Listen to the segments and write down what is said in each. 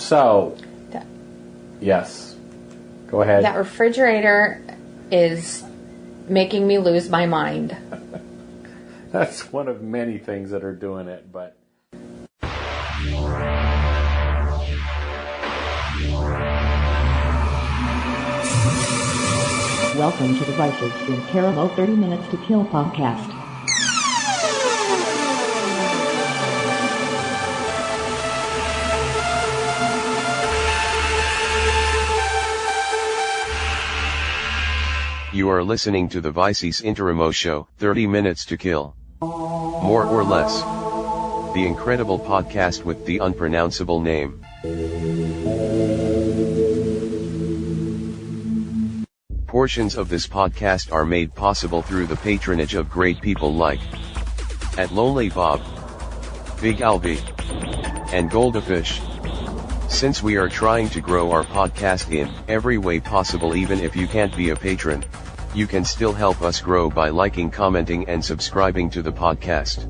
So, yes. Go ahead. That refrigerator is making me lose my mind. That's one of many things that are doing it, but... Welcome to the Vicis Interimo 30 Minutes to Kill podcast. You are listening to the Vicis Interimo show, 30 Minutes to Kill. More or less. The incredible podcast with the unpronounceable name. Portions of this podcast are made possible through the patronage of great people like At Lonely Bob, Big Alby, and Goldafish. Since we are trying to grow our podcast in every way possible, even if you can't be a patron, you can still help us grow by liking, commenting, and subscribing to the podcast.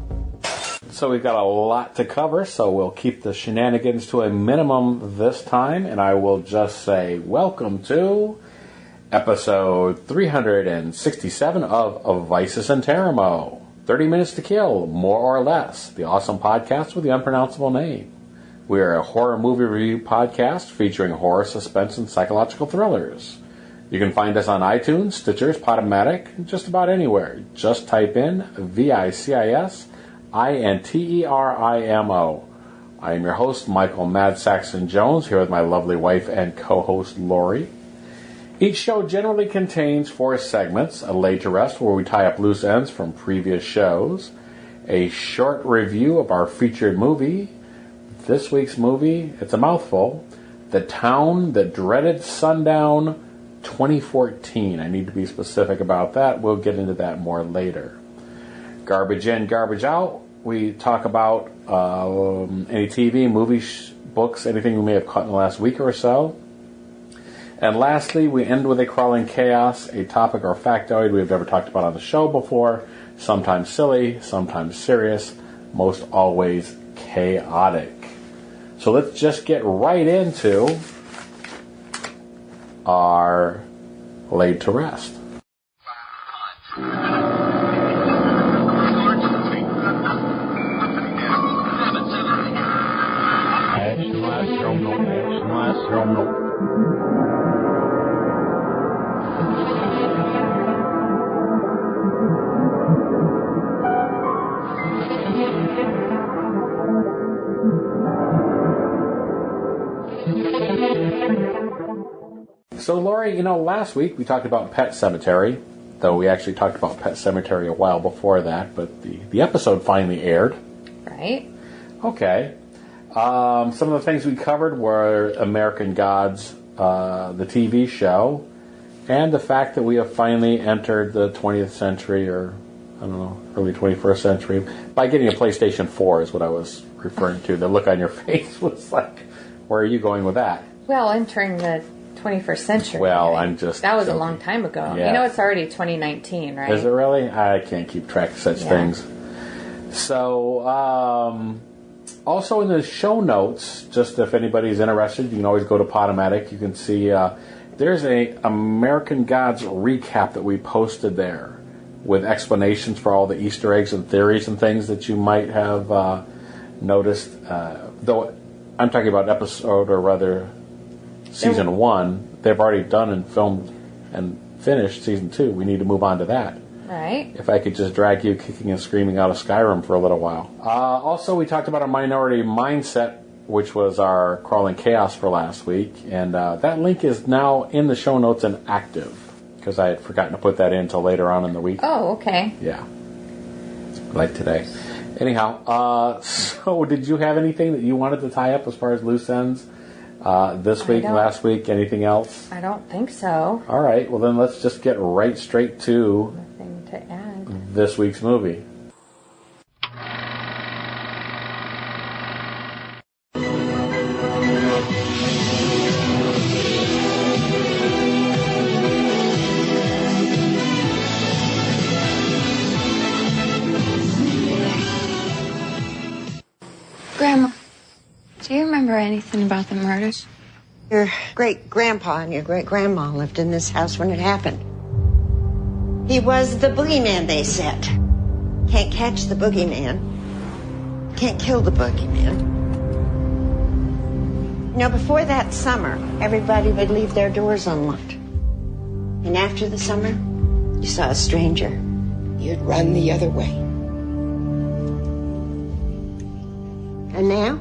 So we've got a lot to cover, so we'll keep the shenanigans to a minimum this time, and I will just say welcome to episode 367 of Vicis Interimo. 30 Minutes to Kill, more or less, the awesome podcast with the unpronounceable name. We are a horror movie review podcast featuring horror, suspense, and psychological thrillers. You can find us on iTunes, Stitcher, Podomatic, just about anywhere. Just type in VICIS INTERIMO. I am your host, Michael Mad Saxon Jones, here with my lovely wife and co-host, Lori. Each show generally contains 4 segments: a Laid to Rest, where we tie up loose ends from previous shows, a short review of our featured movie. This week's movie, it's a mouthful, The Town That Dreaded Sundown 2014. I need to be specific about that. We'll get into that more later. Garbage in, garbage out. We talk about any TV, movies, books, anything we may have caught in the last week or so. And lastly, we end with a crawling chaos, a topic or factoid we've never talked about on the show before. Sometimes silly, sometimes serious, most always chaotic. So let's just get right into our Laid to Rest. So, Lori, last week we talked about Pet Sematary, though we actually talked about Pet Sematary a while before that, but the episode finally aired. Right. Okay. Some of the things we covered were American Gods, the TV show, and the fact that we have finally entered the 20th century, or, I don't know, early 21st century, by getting a PlayStation 4 is what I was referring to. The look on your face was like, where are you going with that? Well, entering the 21st century. Well, I'm just... That was joking. a long time ago. Yeah. It's already 2019, right? Is it really? I can't keep track of such things. So, also in the show notes, just if anybody's interested, you can always go to Podomatic. You can see there's a American Gods recap that we posted there with explanations for all the Easter eggs and theories and things that you might have noticed. Though I'm talking about episode, or rather season 1. They've already done and filmed and finished season 2. We need to move on to that. Right. If I could just drag you kicking and screaming out of Skyrim for a little while. Also, we talked about our Minority Mindset, which was our Crawling Chaos for last week. And that link is now in the show notes and active, because I had forgotten to put that in until later on in the week. Oh, okay. Yeah. Like today. Anyhow, so did you have anything that you wanted to tie up as far as loose ends? This week, last week, anything else? I don't think so. All right, well then let's just get right straight to Nothing to add. This week's movie. Grandma, do you remember remember anything about the murders? Your great-grandpa and your great-grandma lived in this house when it happened. He was the boogeyman, they said. Can't catch the boogeyman. Can't kill the boogeyman. You know, before that summer, everybody would leave their doors unlocked. And after the summer, you saw a stranger, you'd run the other way. And now,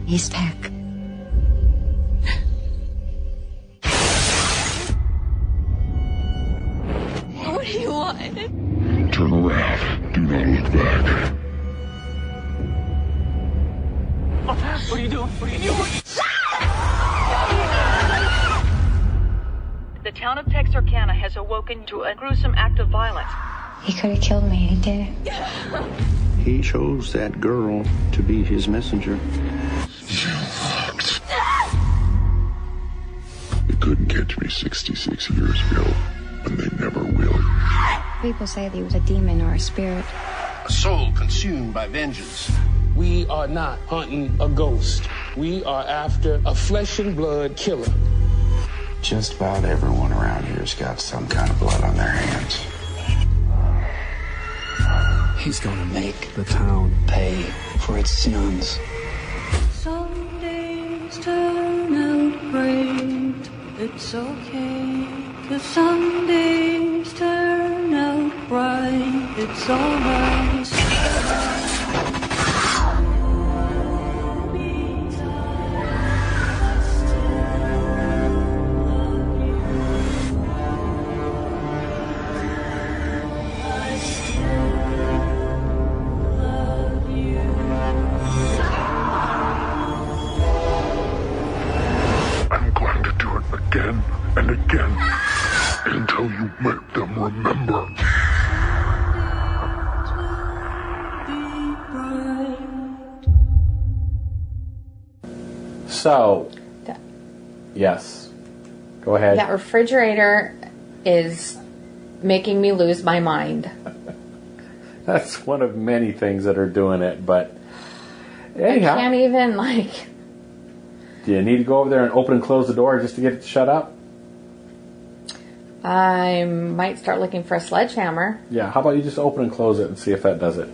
he's back. What do you want? Turn around. Do not look back. What are you doing? What are you doing? The town of Texarkana has awoken to a gruesome act of violence. He could have killed me. He did. He chose that girl to be his messenger. They couldn't catch me 66 years ago, and they never will. People say that he was a demon or a spirit. A soul consumed by vengeance. We are not hunting a ghost. We are after a flesh and blood killer. Just about everyone around here's got some kind of blood on their hands. He's gonna make the town pay for its sins. Some days turn out great, it's okay. 'Cause some days turn out bright, it's alright. Again and again until you make them remember. So, yes. Go ahead. That refrigerator is making me lose my mind. That's one of many things that are doing it, but anyhow. I can't even, Do you need to go over there and open and close the door just to get it to shut up? I might start looking for a sledgehammer. Yeah, how about you just open and close it and see if that does it?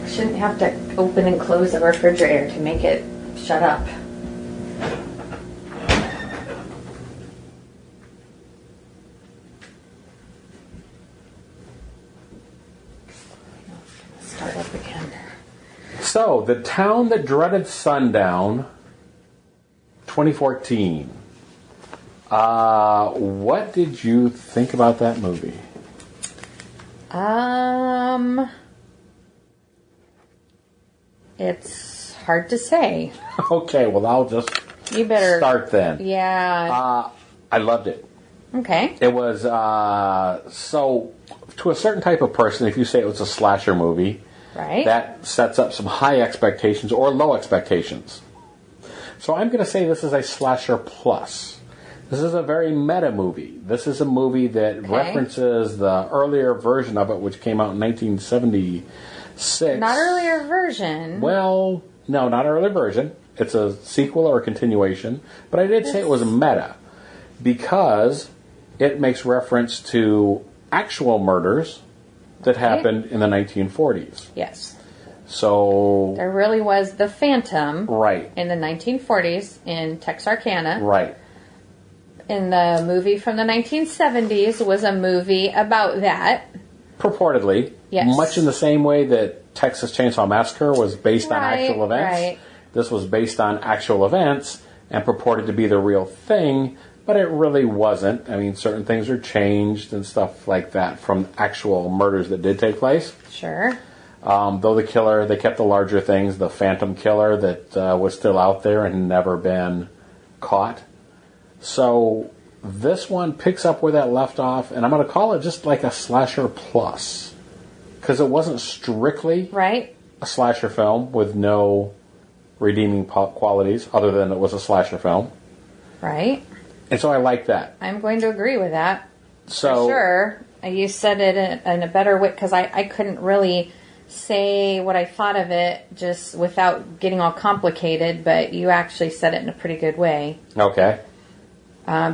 I shouldn't have to open and close the refrigerator to make it shut up. Start up again. So, The Town That Dreaded Sundown, 2014. What did you think about that movie? It's hard to say. Okay, well, I'll just You better start then. Yeah. I loved it. Okay. It was, so, to a certain type of person, if you say it was a slasher movie, Right. that sets up some high expectations or low expectations. So I'm going to say this is a slasher plus. This is a very meta movie. This is a movie that references the earlier version of it, which came out in 1976. Not earlier version. Well, no, not earlier version. It's a sequel or a continuation. But I did say it was meta because it makes reference to actual murders that happened in the 1940s. Yes. So There really was the Phantom. Right. In the 1940s in Texarkana. Right. In the movie from the 1970s was a movie about that. Purportedly. Yes. Much in the same way that Texas Chainsaw Massacre was based on actual events. Right. This was based on actual events and purported to be the real thing, but it really wasn't. I mean, certain things are changed and stuff like that from actual murders that did take place. Sure. Though the killer, they kept the larger things, the Phantom Killer that was still out there and never been caught. So this one picks up where that left off, and I'm going to call it just like a slasher plus. Because it wasn't strictly a slasher film with no redeeming qualities other than it was a slasher film. Right. And so I like that. I'm going to agree with that. So, for sure. You said it in a better way because I couldn't really say what I thought of it just without getting all complicated, but you actually said it in a pretty good way. Okay.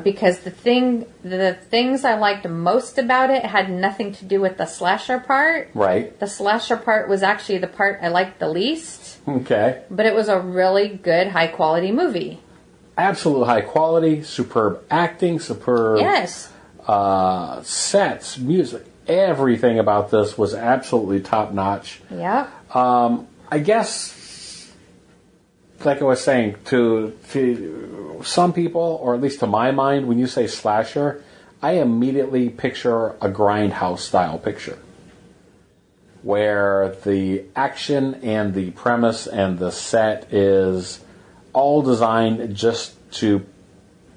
Because the things I liked most about it had nothing to do with the slasher part. Right. The slasher part was actually the part I liked the least. Okay. But it was a really good, high-quality movie. Absolute high quality, superb acting, superb Yes. Sets, music. Everything about this was absolutely top-notch. Yep. I guess, like I was saying, to some people, or at least to my mind, when you say slasher, I immediately picture a Grindhouse style picture, where the action and the premise and the set is all designed just to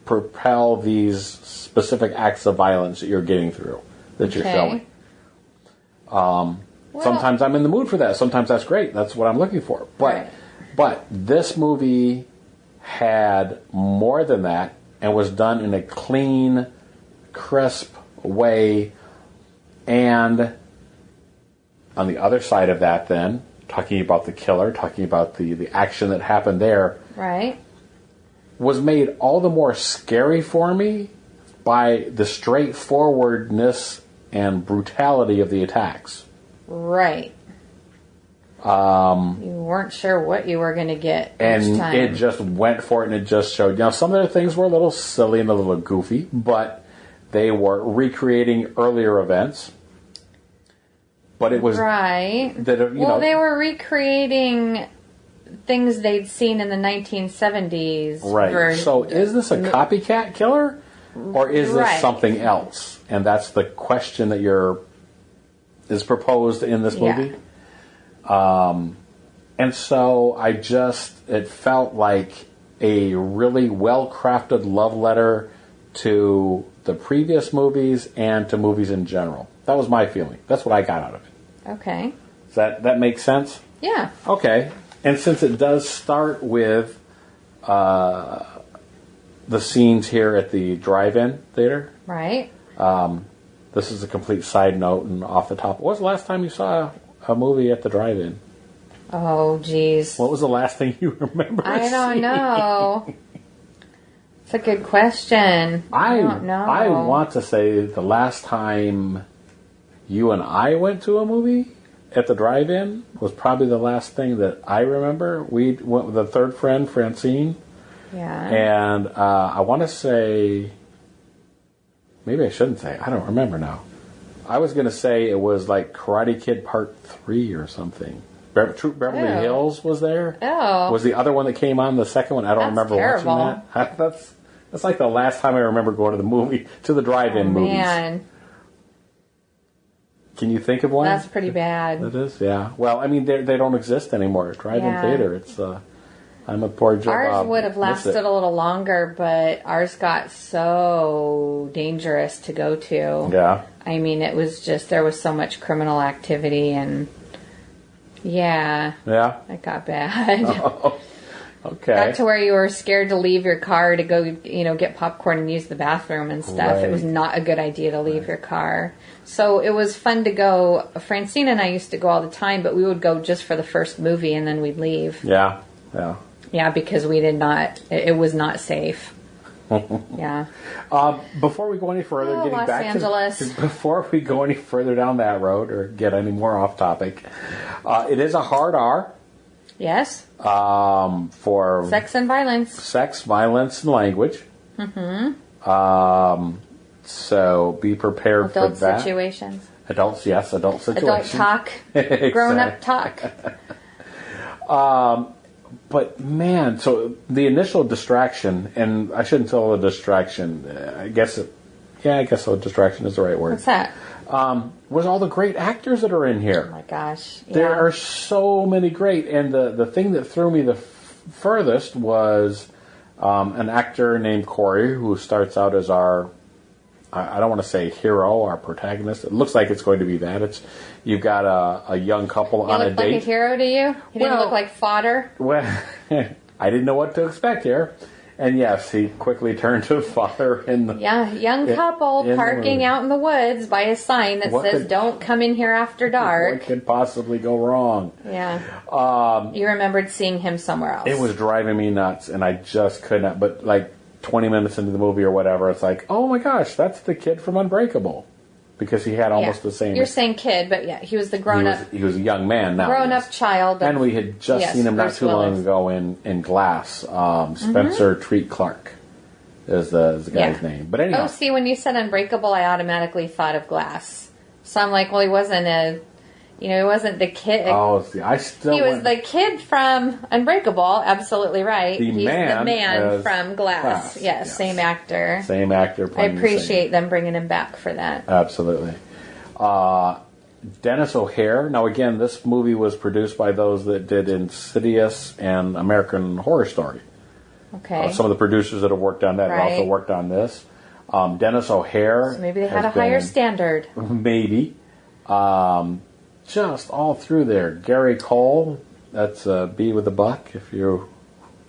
propel these specific acts of violence that you're getting through, that you're showing. Sometimes I'm in the mood for that. Sometimes that's great. That's what I'm looking for. But this movie had more than that and was done in a clean, crisp way. And on the other side of that then, talking about the killer, talking about the action that happened there, right, was made all the more scary for me by the straightforwardness and brutality of the attacks. Right. You weren't sure what you were going to get each time. It just went for it, and it just showed. Now, some of the things were a little silly and a little goofy, but they were recreating earlier events. But it was right. They were recreating things they'd seen in the 1970s. Right. So, is this a copycat killer, or is this something else? And that's the question that is proposed in this movie. Yeah. And so it felt like a really well-crafted love letter to the previous movies and to movies in general. That was my feeling. That's what I got out of it. Okay. Does that make sense? Yeah. Okay. And since it does start with the scenes here at the drive-in theater. Right. This is a complete side note and off the top. What was the last time you saw a movie at the drive-in? Oh, geez. What was the last thing you remember I don't know. It's a good question. I don't know. I want to say the last time you and I went to a movie at the drive-in was probably the last thing that I remember. We went with a third friend, Francine. Yeah. And I want to say... Maybe I shouldn't say. I don't remember now. I was going to say it was like Karate Kid Part 3 or something. Beverly Hills was there. Oh. Was the other one that came on, the second one? I don't remember terrible. watching that. That's like the last time I remember going to the drive-in movies. Man. Can you think of one? That's pretty bad. It is, yeah. Well, I mean, they don't exist anymore. Drive-in theater, it's... I'm a poor job. Ours would have lasted a little longer, but ours got so dangerous to go to. Yeah. I mean, it was just, there was so much criminal activity, and yeah. Yeah. It got bad. Oh, okay. Got to where you were scared to leave your car to go, get popcorn and use the bathroom and stuff. Right. It was not a good idea to leave your car. So it was fun to go. Francine and I used to go all the time, but we would go just for the first movie and then we'd leave. Yeah. Yeah. Yeah, because we did not, it was not safe. Yeah. Before we go any further, getting Los back Angeles. before we go any further down that road or get any more off topic, it is a hard R. Yes. For sex and violence. Sex, violence, and language. Mm-hmm. So be prepared for that. Adult situations. Adult situations. Adult talk. Exactly. Grown-up talk. But man, so the initial distraction, and I shouldn't tell the distraction. I guess distraction is the right word. What's that? Was all the great actors that are in here. Oh my gosh. Yeah. There are so many great, and the thing that threw me the furthest was an actor named Corey, who starts out as our, I don't want to say hero, our protagonist. It looks like it's going to be that. You've got a young couple on a date. He looked like a hero to you? He didn't look like fodder? Well, I didn't know what to expect here. And yes, he quickly turned to father in the... Yeah, young couple parking out in the woods by a sign that says, don't come in here after dark. What could possibly go wrong? Yeah. You remembered seeing him somewhere else. It was driving me nuts, and I just could not... But, like, 20 minutes into the movie or whatever, it's like, oh my gosh, that's the kid from Unbreakable. Because he had almost the same... You're saying kid, but yeah, he was the grown-up... He was a young man now. Grown-up child. And we had just seen him not too long ago in Glass. Spencer Treat Clark is the guy's name. But anyway. Oh, see, when you said Unbreakable, I automatically thought of Glass. So I'm like, well, he wasn't he wasn't the kid. Oh, see, I still... He was the kid from Unbreakable, absolutely right. He's the man from Glass. Yes, same actor. Same actor. I appreciate them bringing him back for that. Absolutely. Dennis O'Hare. Now, again, this movie was produced by those that did Insidious and American Horror Story. Okay. Some of the producers that have worked on that have also worked on this. Dennis O'Hare. So maybe they had a higher standard. Maybe. Just all through there. Gary Cole. That's B with a buck. If you...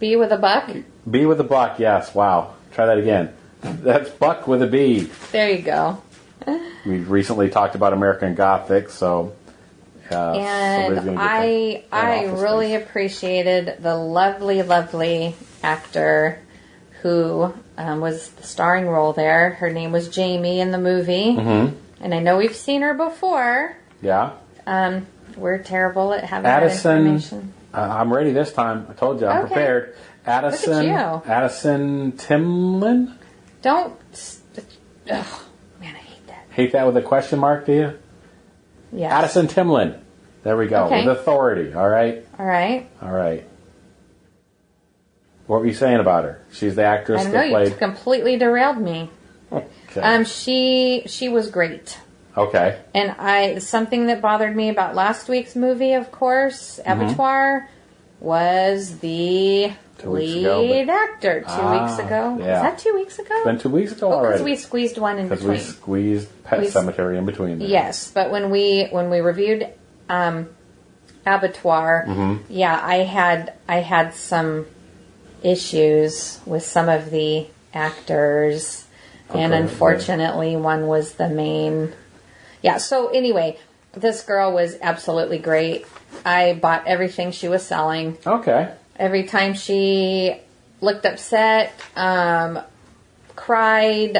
B with a buck? B with a buck, yes. Wow. Try that again. That's Buck with a B. There you go. We recently talked about American Gothic, so... and I really appreciated the lovely, lovely actor who was the starring role there. Her name was Jamie in the movie. Mm-hmm. And I know we've seen her before. Yeah. We're terrible at having Addison, that information. I'm ready this time. I told you, I'm prepared. Addison. Look at you. Addison Timlin? Don't... Oh, man, I hate that. Hate that with a question mark, do you? Yeah. Addison Timlin. There we go. Okay. With authority, all right? All right. All right. What were you saying about her? She's the actress that played... You completely derailed me. Okay. She was great. Okay. And something that bothered me about last week's movie, of course, Abattoir, was the lead actor 2 weeks ago. Yeah. Was that 2 weeks ago? It's been 2 weeks ago already. Because we squeezed one in between. Because we squeezed Pet Cemetery in between there. Yes, but when we reviewed Abattoir, I had some issues with some of the actors, and unfortunately one was the main... Yeah, so anyway, this girl was absolutely great. I bought everything she was selling. Okay. Every time she looked upset, cried,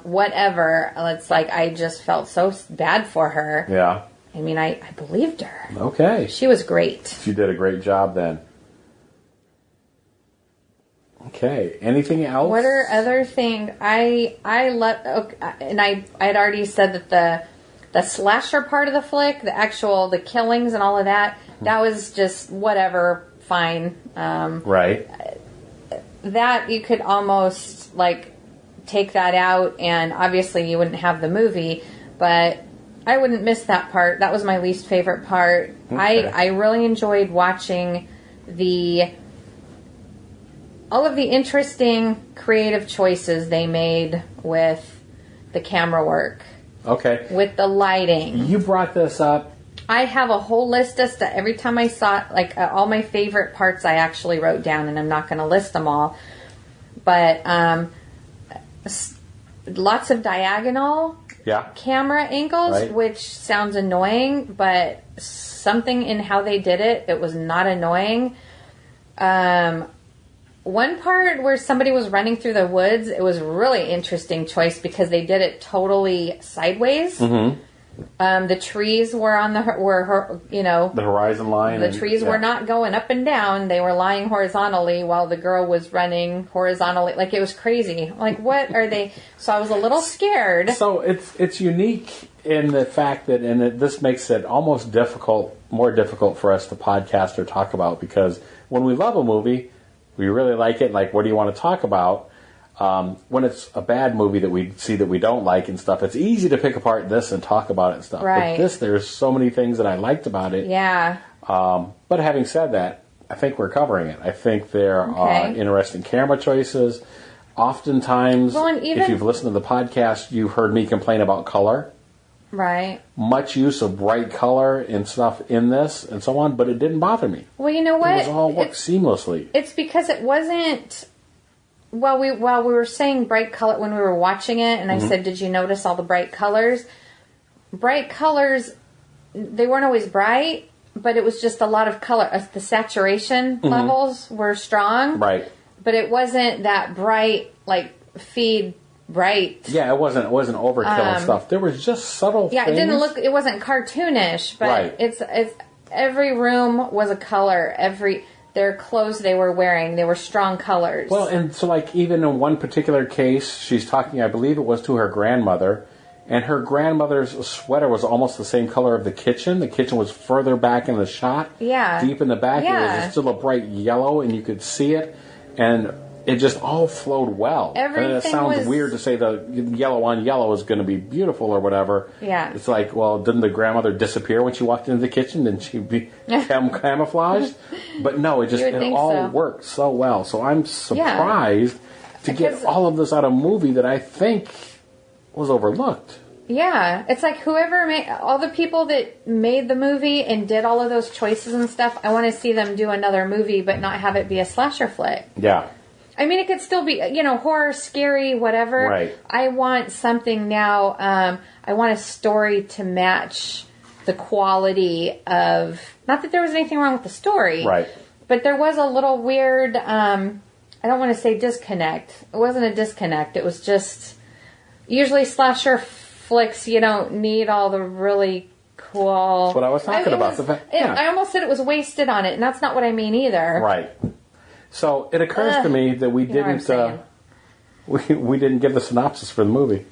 whatever, it's like I just felt so bad for her. Yeah. I mean, I believed her. Okay. She was great. She did a great job then. Okay. Anything else? What are other things? I love, and I had already said that the slasher part of the flick, the killings and all of that, that was just whatever, fine. Right. That you could almost take that out, and obviously you wouldn't have the movie, but I wouldn't miss that part. That was my least favorite part. Okay. I really enjoyed watching all of the interesting creative choices they made with the camera work. Okay. With the lighting. You brought this up. I have a whole list of stuff. Every time I saw it, all my favorite parts I actually wrote down, and I'm not going to list them all. But lots of diagonal camera angles, which sounds annoying, but something in how they did it was not annoying. One part where somebody was running through the woods, it was a really interesting choice because they did it totally sideways. Mm-hmm. The trees were on the horizon line. The trees were not going up and down; they were lying horizontally while the girl was running horizontally. It was crazy. What are they? So I was a little scared. So it's unique in the fact that, this makes it almost more difficult for us to podcast or talk about, because when we love a movie, we really like it. What do you want to talk about? When it's a bad movie that we see that we don't like and stuff, it's easy to pick apart this and talk about it and stuff. Right. But there's so many things that I liked about it. Yeah. But having said that, I think we're covering it. I think there are interesting camera choices. Oftentimes, if you've listened to the podcast, you've heard me complain about color. Right. Much use of bright color and stuff in this and so on, but it didn't bother me. Well, you know what? It was all worked seamlessly. It's because it wasn't while we were saying bright color when we were watching it, and I said, "Did you notice all the bright colors?" Bright colors, they weren't always bright, but it was just a lot of color. The saturation levels were strong, Right. but it wasn't that bright, like feed bright. Yeah, it wasn't overkill and stuff. There was just subtle. Yeah, things. it wasn't cartoonish, but Right. it's every room was a color. Their clothes they were wearing, they were strong colors. Well, and so like even in one particular case, she's talking, I believe it was to her grandmother, and her grandmother's sweater was almost the same color of the kitchen. The kitchen was further back in the shot. Yeah. Deep in the back. Yeah. It was still a bright yellow, and you could see it, and it just all flowed well. Everything and it sounds was- weird to say the yellow on yellow is going to be beautiful or whatever. Yeah. It's like, well, didn't the grandmother disappear when she walked into the kitchen? Didn't she be camouflaged? But no, it all so. worked so well. So I'm surprised to get all of this out of a movie that I think was overlooked. Yeah, it's like whoever made all the people that made the movie and did all of those choices and stuff. I want to see them do another movie, but not have it be a slasher flick. Yeah. I mean, it could still be, horror, scary, whatever. Right. I want something now. I want a story to match the quality of. Not that there was anything wrong with the story. Right. But there was a little weird. I don't want to say disconnect. It wasn't a disconnect. It was just. Usually slasher flicks, you don't need all the really cool. That's what I was talking about. I almost said it was wasted on it, and that's not what I mean either. Right. So it occurs to me that we didn't we didn't give the synopsis for the movie.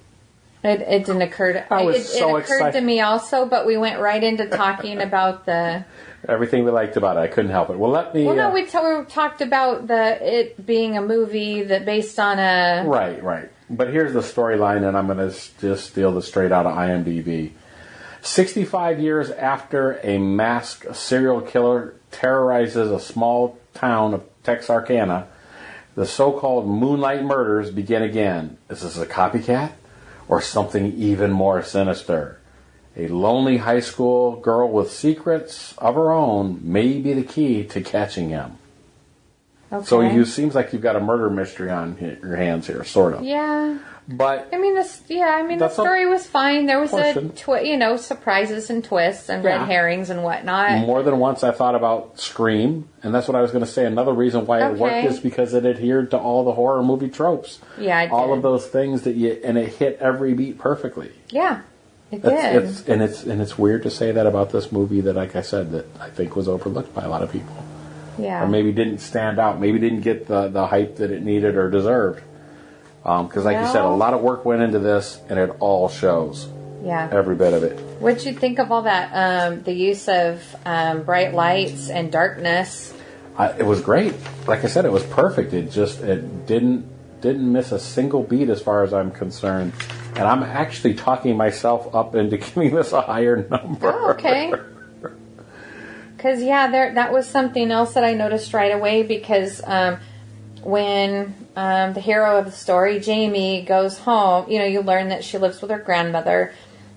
It didn't occur to I was it so occurred excited. to me also, but we went right into talking about the Everything we liked about it. I couldn't help it. Well, let me. Well, no, we talked about it being a movie that based on a Right. But here's the storyline, and I'm going to just steal this straight out of IMDb. 65 years after a masked serial killer terrorizes a small town of Texarkana, the so-called moonlight murders begin again. Is this a copycat or something even more sinister? A lonely high school girl with secrets of her own may be the key to catching him. Okay. So it seems like you've got a murder mystery on your hands here, sort of. Yeah. But the story was fine. There was portion. surprises and twists and red herrings and whatnot. More than once I thought about Scream, and that's what I was going to say. Another reason why it worked is because it adhered to all the horror movie tropes. Yeah, it all did. of those things and it hit every beat perfectly. Yeah, it did. It's weird to say that about this movie that, like I said, that I think was overlooked by a lot of people. Yeah. Or maybe didn't stand out. Maybe didn't get the hype that it needed or deserved. Because, like you said, a lot of work went into this, and it all shows. Yeah. Every bit of it. What'd you think of all that? The use of bright lights and darkness. It was great. Like I said, it was perfect. It didn't miss a single beat as far as I'm concerned. And I'm actually talking myself up into giving this a higher number. Oh, okay. Because, that was something else that I noticed right away because when the hero of the story, Jamie, goes home, you learn that she lives with her grandmother,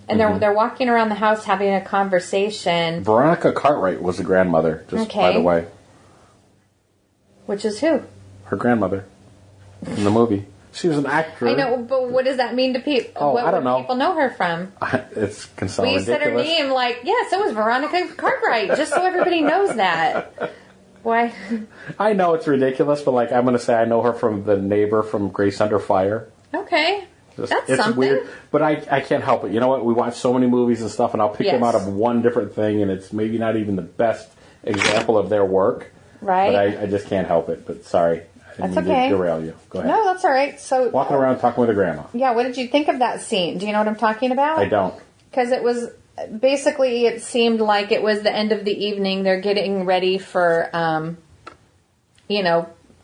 and they're walking around the house having a conversation. Veronica Cartwright was the grandmother, by the way. Which is who? Her grandmother in the movie. She was an actor. I know, but what does that mean to people? Oh, what I don't know. People know her from? It's ridiculous. Well, you said her name yes, it was Veronica Cartwright, just so everybody knows that. Why? I know it's ridiculous, but I'm going to say I know her from The Neighbor from Grace Under Fire. Okay. That's it's something. Weird, but I can't help it. You know what? We watch so many movies and stuff, and I'll pick them out of one different thing, and it's maybe not even the best example of their work. Right. But I just can't help it. But sorry. I didn't mean to derail you. Go ahead. No, that's all right. So walking around talking with her grandma. Yeah, what did you think of that scene? Do you know what I'm talking about? I don't. Because it was basically, it seemed like it was the end of the evening. They're getting ready for,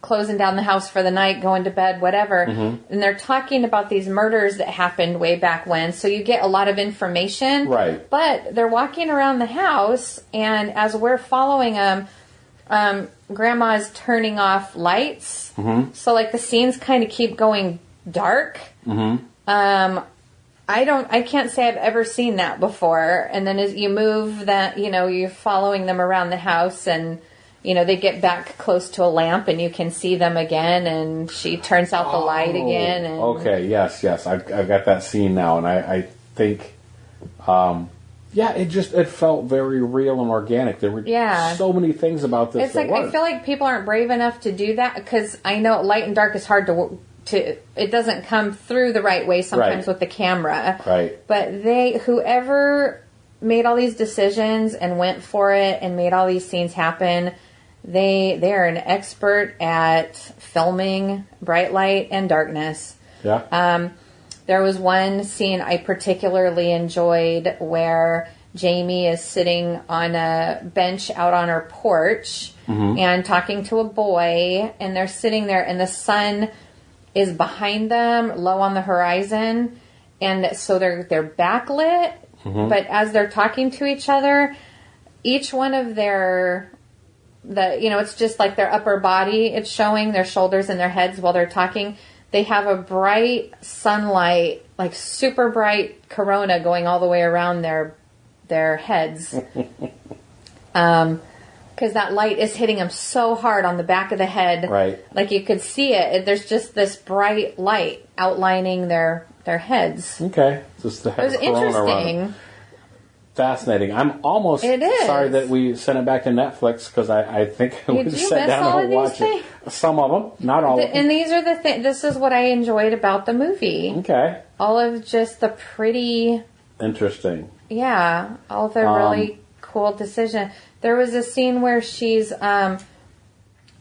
closing down the house for the night, going to bed, whatever. Mm-hmm. And they're talking about these murders that happened way back when. So you get a lot of information. Right. But they're walking around the house, and as we're following them, Grandma's turning off lights. Mm-hmm. So the scenes kind of keep going dark. Mm-hmm. I can't say I've ever seen that before. And then as you move that, you're following them around the house, and they get back close to a lamp and you can see them again, and she turns out the light again. And okay, yes. I've got that scene now, and I think, it felt very real and organic. There were so many things about this. It's like, I feel like people aren't brave enough to do that, because I know light and dark is hard to it doesn't come through the right way sometimes with the camera. Right. But whoever made all these decisions and went for it and made all these scenes happen, they're an expert at filming bright light and darkness. Yeah. There was one scene I particularly enjoyed where Jamie is sitting on a bench out on her porch and talking to a boy, and they're sitting there, and the sun is behind them, low on the horizon, and so they're backlit. But as they're talking to each other, each one of it's just like their upper body, it's showing their shoulders and their heads while they're talking. They have a bright sunlight, like super bright corona going all the way around their heads. Because that light is hitting them so hard on the back of the head. Right. Like you could see it. There's just this bright light outlining their heads. Okay. Just the it was interesting. Fascinating. I'm almost sorry that we sent it back to Netflix, because I think we just sat down and watched it. Some of them, not all of them. And these are the things. This is what I enjoyed about the movie. Okay. All of just the pretty. Interesting. Yeah, all the really cool decision. There was a scene where she's, I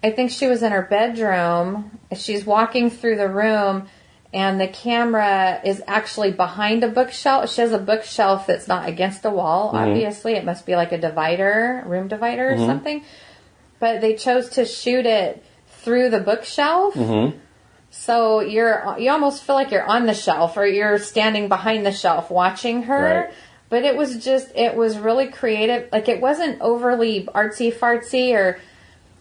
think she was in her bedroom. She's walking through the room, and the camera is actually behind a bookshelf. She has a bookshelf that's not against a wall. Obviously, it must be like a room divider or something. But they chose to shoot it through the bookshelf. So you almost feel like you're on the shelf, or you're standing behind the shelf watching her. Right. But it was really creative. Like, it wasn't overly artsy-fartsy or...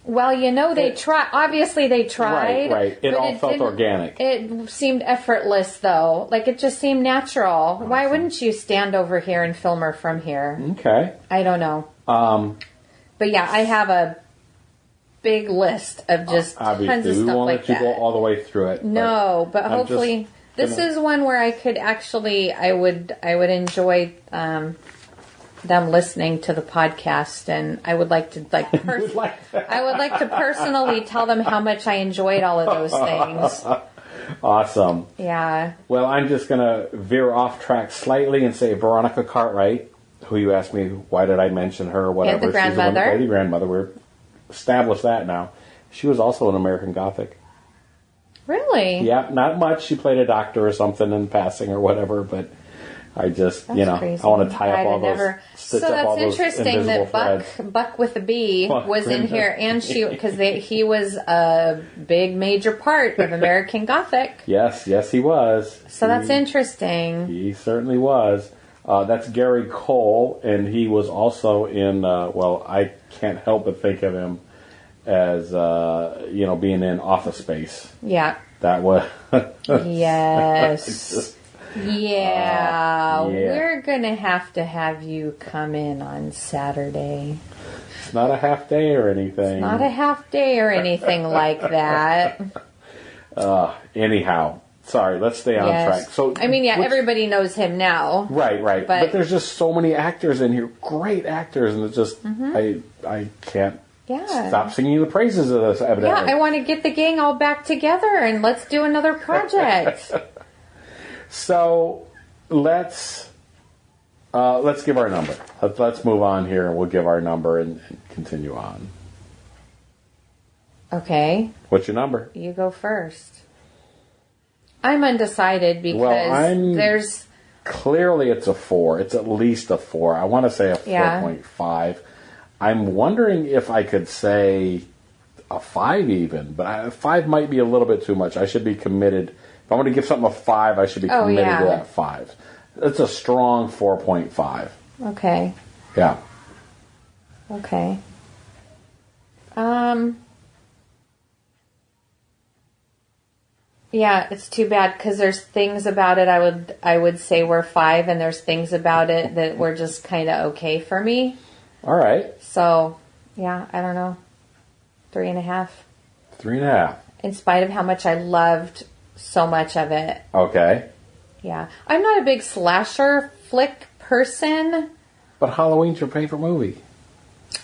Well, they tried. Obviously, they tried. Right. It all felt organic. It seemed effortless, though. Like, it just seemed natural. Awesome. Why wouldn't you stand over here and film her from here? Okay. I don't know. But yeah, I have a big list of just tons of stuff like that. We won't let you go all the way through it. No, but hopefully... This is one where I could actually... I would enjoy... them listening to the podcast, and I would like to I would like to personally tell them how much I enjoyed all of those things. Awesome. Yeah. Well, I'm just going to veer off track slightly and say Veronica Cartwright, who you asked me why did I mention her or whatever. And the grandmother. She's the one who played the grandmother. We're established that now. She was also an American Gothic. Really? Yeah, not much. She played a doctor or something in passing or whatever, but I just, crazy. I want to tie up all those, stitch up all those invisible threads. So that's interesting that Buck with a B was in here, and because he was a big major part of American Gothic. Yes, he was. So that's interesting. He certainly was. That's Gary Cole, and he was also in, I can't help but think of him as, being in Office Space. Yeah. That was... Yes. We're going to have you come in on Saturday. It's not a half day or anything. It's not a half day or anything like that. Anyhow, sorry, let's stay on track. So, everybody knows him now. Right. But there's just so many actors in here, great actors, and it's just, I can't stop singing the praises of this, evidently. Yeah, I want to get the gang all back together, and let's do another project. So let's give our number. Let's move on here, and we'll give our number and continue on. Okay. What's your number? You go first. I'm undecided because there's... Clearly it's a 4. It's at least a 4. I want to say a 4.5. I'm wondering if I could say a 5 even, but 5 might be a little bit too much. I should be committed... If I want to give something a 5, I should be committed to that 5. It's a strong 4.5. Okay. Yeah. Okay. Yeah, it's too bad because there's things about it I would say were 5, and there's things about it that were just kind of okay for me. All right. So, yeah, I don't know. 3.5. 3.5. In spite of how much I loved so much of it. Okay. Yeah. I'm not a big slasher flick person. But Halloween's your favorite movie.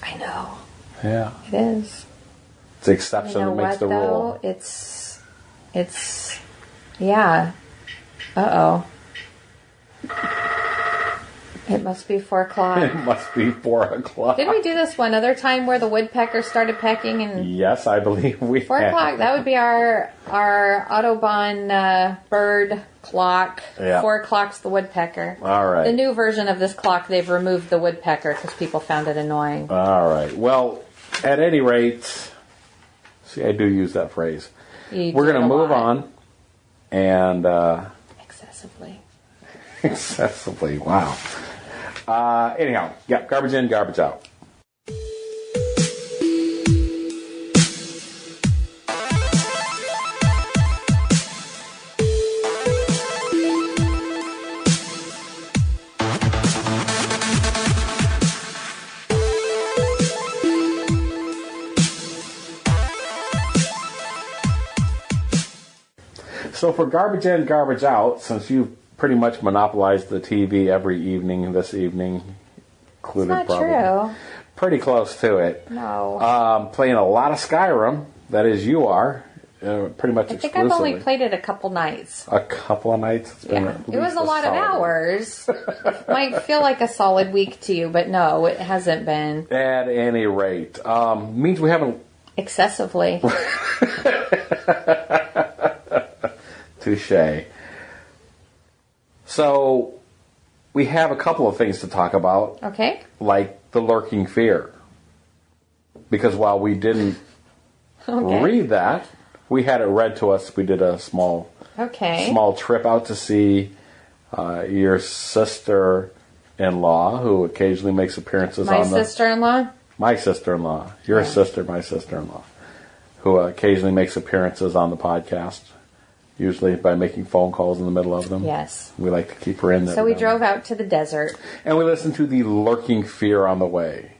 I know. Yeah. It is. It's the exception that makes the rule. It's, yeah. Uh-oh. It must be 4 o'clock. It must be 4 o'clock. Didn't we do this one other time where the woodpecker started pecking? And Yes, I believe we 4 o'clock, that would be our Autobahn bird clock. Yeah. 4 o'clock's the woodpecker. All right. The new version of this clock, they've removed the woodpecker because people found it annoying. All right. Well, at any rate, see, I do use that phrase. We're going to move on. And... excessively. Excessively. Wow. Anyhow, yeah, garbage in, garbage out. So for garbage in, garbage out, since you've pretty much monopolized the TV every evening this evening, included It's not probably. true. Pretty close to it. No. Playing a lot of Skyrim. That is, you are. Pretty much I think exclusively. I've only played it a couple nights. A couple of nights? It's been at It was least a lot of solid hours. It might feel like a solid week to you, but no, it hasn't been. At any rate. Means we haven't... Excessively. Touche. So, we have a couple of things to talk about. Okay. Like the lurking fear. Because while we didn't read that, we had it read to us. We did a small trip out to see your sister-in-law, who occasionally makes appearances on the... My sister-in-law? My sister-in-law. Your sister, my sister-in-law. Who occasionally makes appearances on the podcast. Usually by making phone calls in the middle of them. Yes. We like to keep her in there. So we drove out to the desert. And we listened to The Lurking Fear on the Way.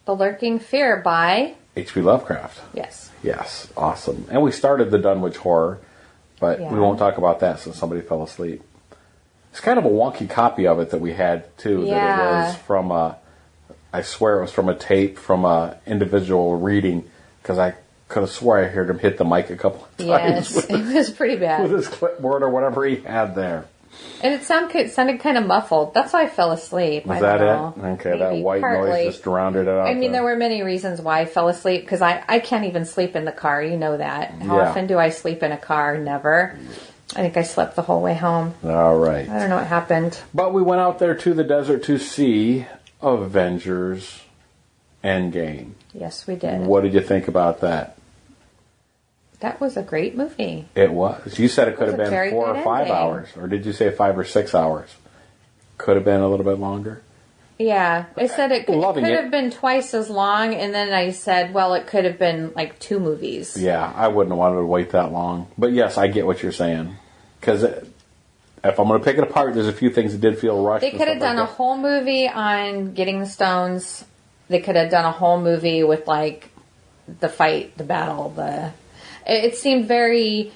The Lurking Fear by... H.P. Lovecraft. Yes. Yes. Awesome. And we started the Dunwich Horror, but we won't talk about that since somebody fell asleep. It's kind of a wonky copy of it that we had, too. Yeah. That it was from I swear it was from a tape from a individual reading, because I could have swore I heard him hit the mic a couple of times. Yes, it was pretty bad. With his clipboard or whatever he had there. And it sounded kind of muffled. That's why I fell asleep. Was I that don't know. it? Okay, Maybe, that white partly. noise just drowned it out. I mean, there were many reasons why I fell asleep, because I can't even sleep in the car. You know that. How often do I sleep in a car? Never. I think I slept the whole way home. All right. I don't know what happened. But we went out there to the desert to see Avengers Endgame. Yes, we did. What did you think about that? That was a great movie. It was. You said it could have was a been very 4 or good 5 ending. hours. Or did you say 5 or 6 hours? Could have been a little bit longer? Yeah. I said it could Loving it. have been twice as long, and then I said, well, it could have been like 2 movies. Yeah, I wouldn't have wanted to wait that long. But yes, I get what you're saying. Because if I'm going to pick it apart, there's a few things that did feel rushed. They could have done a whole movie on getting the stones. They could have done a whole movie with, like, the fight, the battle, It seemed very...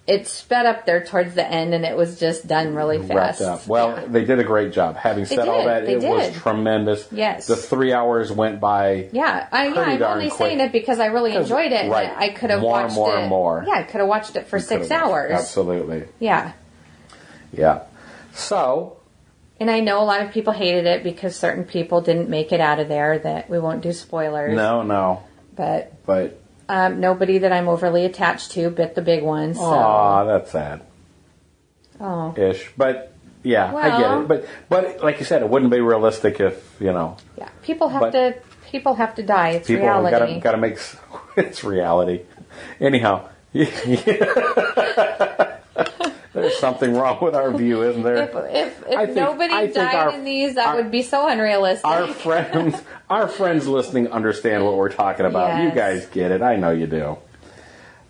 It sped up there towards the end, and it was just done really fast. Wrapped up. Well, they did a great job. Having said all that, it was tremendous. Yes. The 3 hours went by. Yeah, I'm only saying it because I really enjoyed it. Right. And I could have more watched and more it. and more. Yeah, I could have watched it for 6 hours. Absolutely. Yeah. Yeah. So. And I know a lot of people hated it because certain people didn't make it out of there. That we won't do spoilers. No. But. Nobody that I'm overly attached to bit the big one. So. Aw, that's sad. Oh. Ish. But, yeah, I get it. But like you said, it wouldn't be realistic if, Yeah. People have to die. It's reality. Gotta make... It's reality. Anyhow. There's something wrong with our view, isn't there? If nobody died in these, that would be so unrealistic. Our friends listening understand what we're talking about. Yes. You guys get it. I know you do.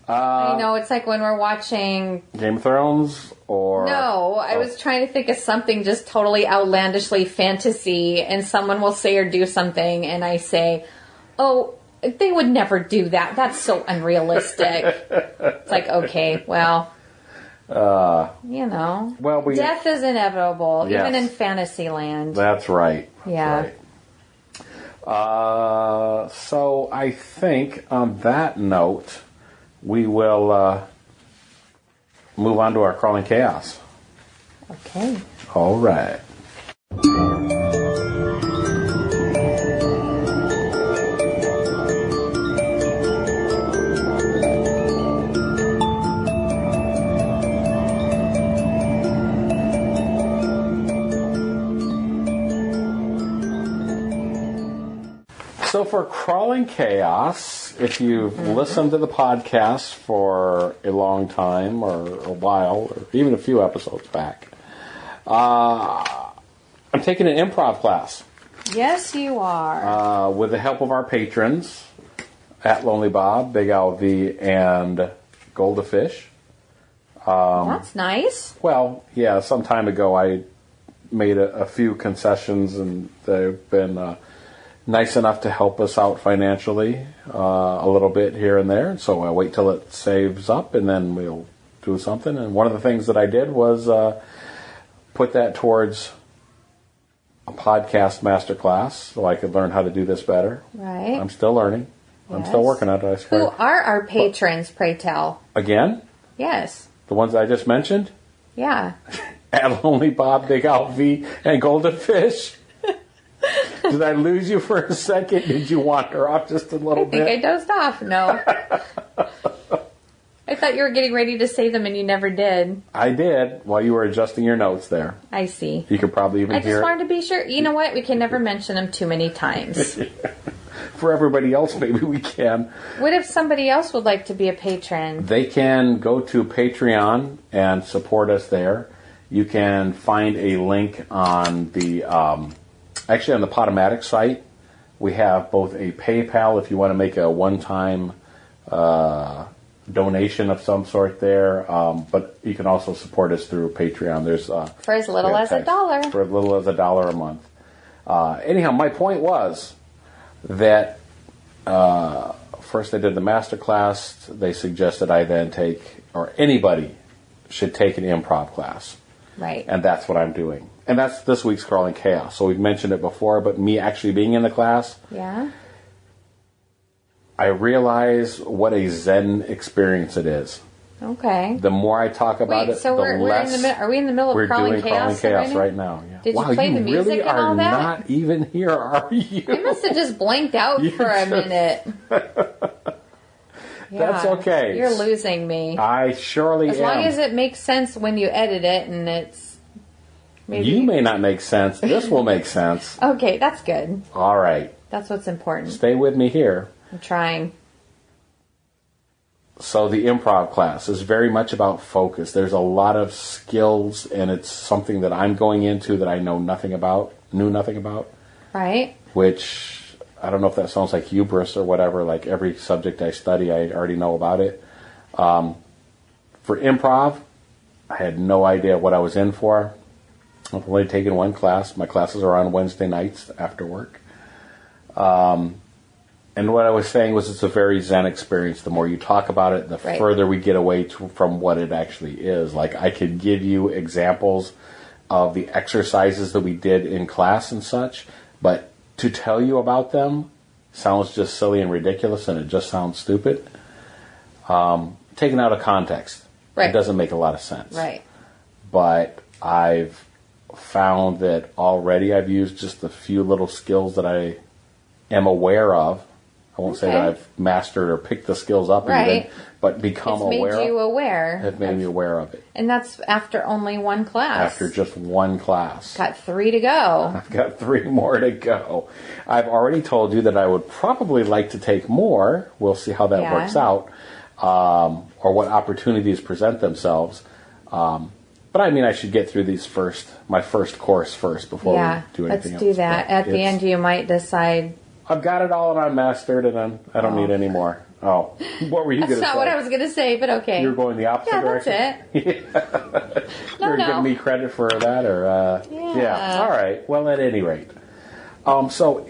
I know. It's like when we're watching... Game of Thrones or... No, I was trying to think of something just totally outlandishly fantasy, and someone will say or do something, and I say, oh, they would never do that. That's so unrealistic. It's like, okay, well, well, death is inevitable, yes. even in fantasy land. That's right. Yeah. Right. So I think on that note, we will move on to our Crawling Chaos. Okay. All right. So for Crawling Chaos, if you've listened to the podcast for a long time or a while, or even a few episodes back, I'm taking an improv class. Yes, you are. With the help of our patrons at Lonely Bob, Big LV, and Goldafish. That's nice. Well, yeah, some time ago I made a few concessions, and they've been nice enough to help us out financially a little bit here and there. So I'll wait till it saves up, and then we'll do something. And one of the things that I did was put that towards a podcast masterclass so I could learn how to do this better. Right. I'm still learning. I'm still working on it, I swear. Who are our patrons, pray tell? Again? Yes. The ones I just mentioned? Yeah. At Lonely Bob, Big LV, and Golden Fish. Did I lose you for a second? Did you wander off just a little bit? I think I dozed off. No. I thought you were getting ready to say them and you never did. I did while you were adjusting your notes there. I see. You could probably even hear I just wanted to be sure. You know what? We can never mention them too many times. For everybody else, maybe we can. What if somebody else would like to be a patron? They can go to Patreon and support us there. You can find a link on the... actually, on the Podomatic site, we have both a PayPal if you want to make a one-time donation of some sort there, but you can also support us through Patreon. There's for as little as $1. For as little as $1 a month. Anyhow, my point was that first I did the master class. They suggested I then take, or anybody should take an improv class. Right. And that's what I'm doing. And that's this week's Crawling Chaos. So we've mentioned it before, but me actually being in the class, yeah, I realize what a Zen experience it is. Okay. The more I talk about it, so the we're less... are we in the middle of Crawling Chaos right now? Yeah. Did you play the music really and all that? are not even here, are you? I must have just blanked out for a minute. Yeah, that's okay. You're losing me. I surely am. As long as it makes sense when you edit it and it's... Maybe... You may not make sense. This will make sense. Okay, that's good. All right. That's what's important. Stay with me here. I'm trying. So the improv class is very much about focus. There's a lot of skills, and it's something that I'm going into that I knew nothing about. Right. Which, I don't know if that sounds like hubris or whatever. Like every subject I study, I already know about it. For improv, I had no idea what I was in for. I've only taken one class. My classes are on Wednesday nights after work. And what I was saying was it's a very Zen experience. The more you talk about it, the further we get away from what it actually is. Like, I could give you examples of the exercises that we did in class and such, but to tell you about them sounds just silly and ridiculous, and it just sounds stupid. Taken out of context. It doesn't make a lot of sense. Right. But I've found that already I've used just a few little skills that I am aware of. I won't say that I've mastered or picked the skills up even, but become aware. It's made you aware. Have made me aware of it. And that's after only one class. After just one class. Got 3 to go. I've got 3 more to go. I've already told you that I would probably like to take more. We'll see how that works out. Or what opportunities present themselves. But I mean, I should get through my first course first before we do anything else. Let's do that. At the end, you might decide. I've got it all and I'm mastered, and I don't need any more. Oh, what were you going to say? That's not what I was going to say, but okay. You're going the opposite direction? That's it. You're giving me credit for that? Or all right. Well, at any rate. So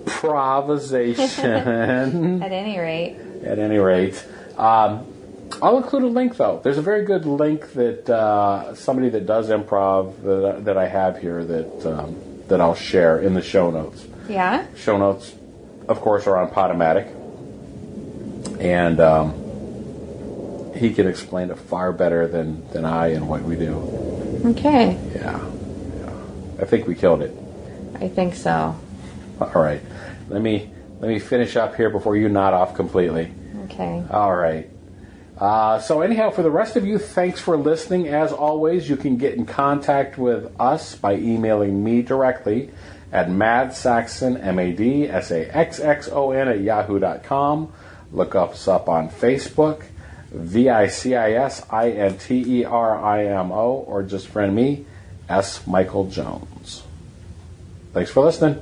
improvisation. At any rate. At any rate. I'll include a link, though. There's a very good link that somebody that does improv that I have here that I'll share in the show notes. Yeah? Show notes, of course, are on Podomatic. And he can explain it far better than I and what we do. Okay. Yeah. I think we killed it. I think so. All right. Let me finish up here before you nod off completely. Okay. All right. So anyhow, for the rest of you, thanks for listening. As always, you can get in contact with us by emailing me directly at madsaxon, MADSAXXON @yahoo.com. Look us up on Facebook, VICISINTERIMO, or just friend me, S. Michael Jones. Thanks for listening.